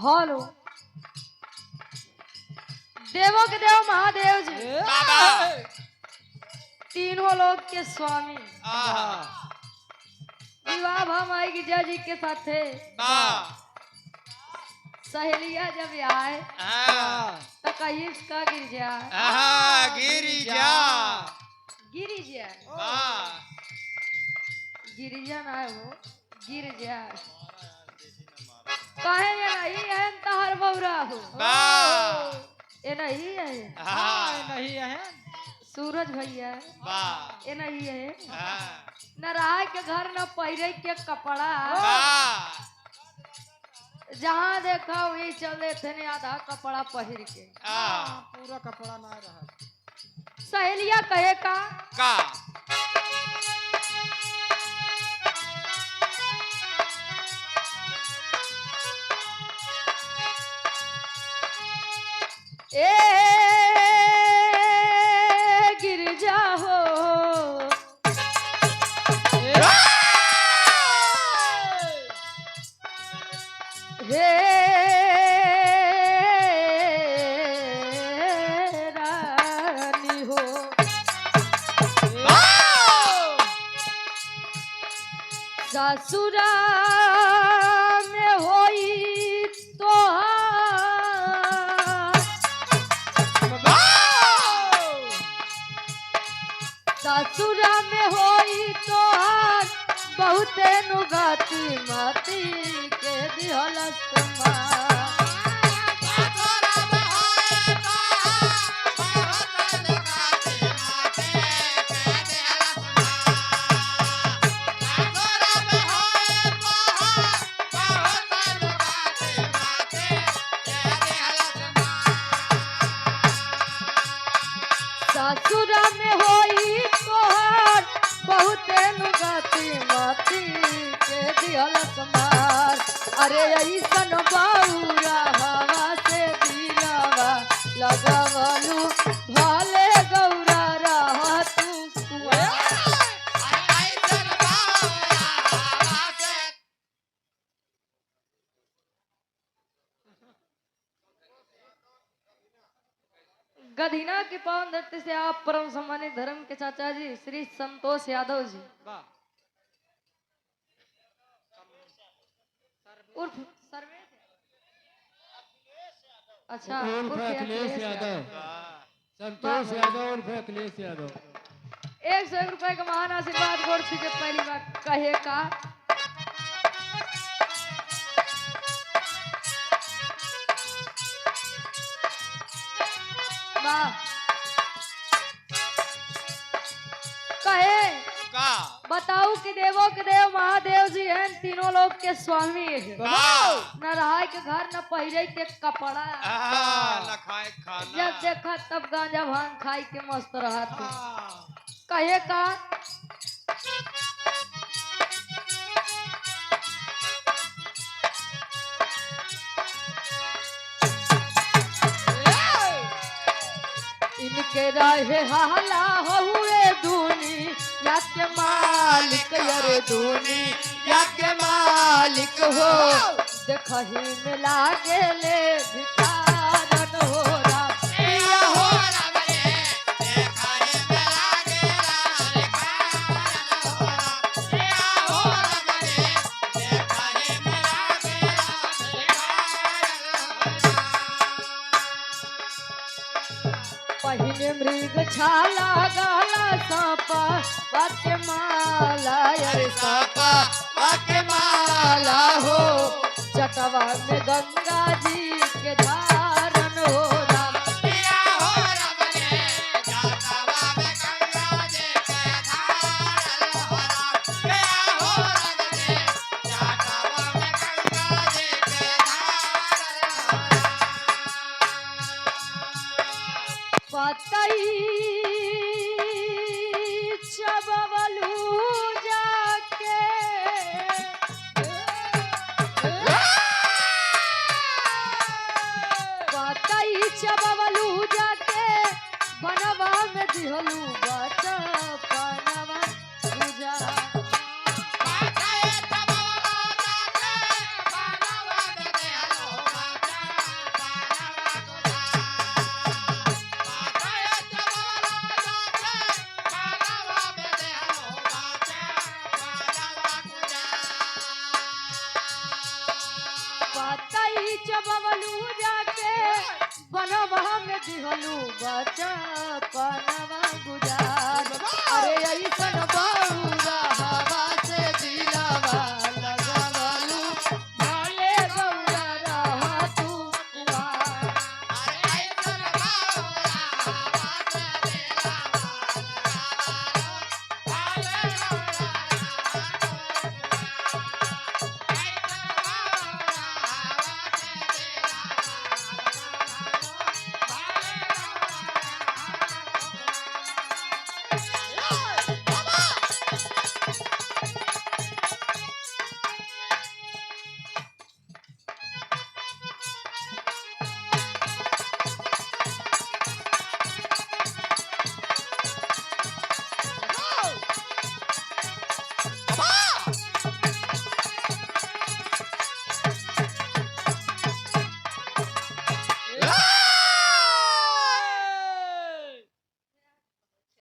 Hello देवों के देव महादेव जी तीनों लोग के स्वामी विवाह भामाई की जय जी के साथ थे। सहेलिया जब आए तो कहीं इसका गिरिजा गिरिजा गिरिजा गिरिजा ना है वो गिरिजा कहे ये नहीं है तहर बौरा हो ये नहीं है नहीं है सूरज भैया ये नहीं है न रहा के घर न पहिरे के कपड़ा जहाँ देखा वही चले थे ने आधा कपड़ा पहिर के पूरा कपड़ा ना रहा। सहेलिया कहे का ए गिरजा हो हे रानी हो ससुरा में होई तो ससुरा में होई तो बहुते नुगाती माती के दिहलत ससुरा में होई तोहर बहुते नुगाती माती के दिहलत मार। अरे ऐसन बाउरा हवा से दिलवा लगावलू भले गौरा रहा तू कुआं। गधीना की पावन धरती से आप परम सम्मानित धर्म के चाचा जी श्री संतोष यादव जी उर्फ सर्वेश अच्छा उर्फ अखिलेश यादव संतोष यादव उर्फ अखिलेश यादव 101 रुपए का महान आशीर्वाद गोड़ छू के पहली बार कहे का कहे बताऊ कि देवों के देव महादेव जी हैं तीनों लोग के स्वामी है न रहा के घर न पहिरे के कपड़ा न खाए खाना जब देखा तब गांजा भांग खाई के मस्त रहा थे। कहे का इनके रहे हाला हुए दुनिया के मालिक अरे दुनिया के मालिक हो देखही में लागे ले भिखारन हो राम पहिने मृग छाला गाला सांपा वाके माला अरे सांपा वाके माला हो जटवा में गंगा जी के धारन हो राम पतई चबवलू जाके पतई चबवलू जाके बनवा में दिहलू बचा पनवा गुजार अरे ऐसन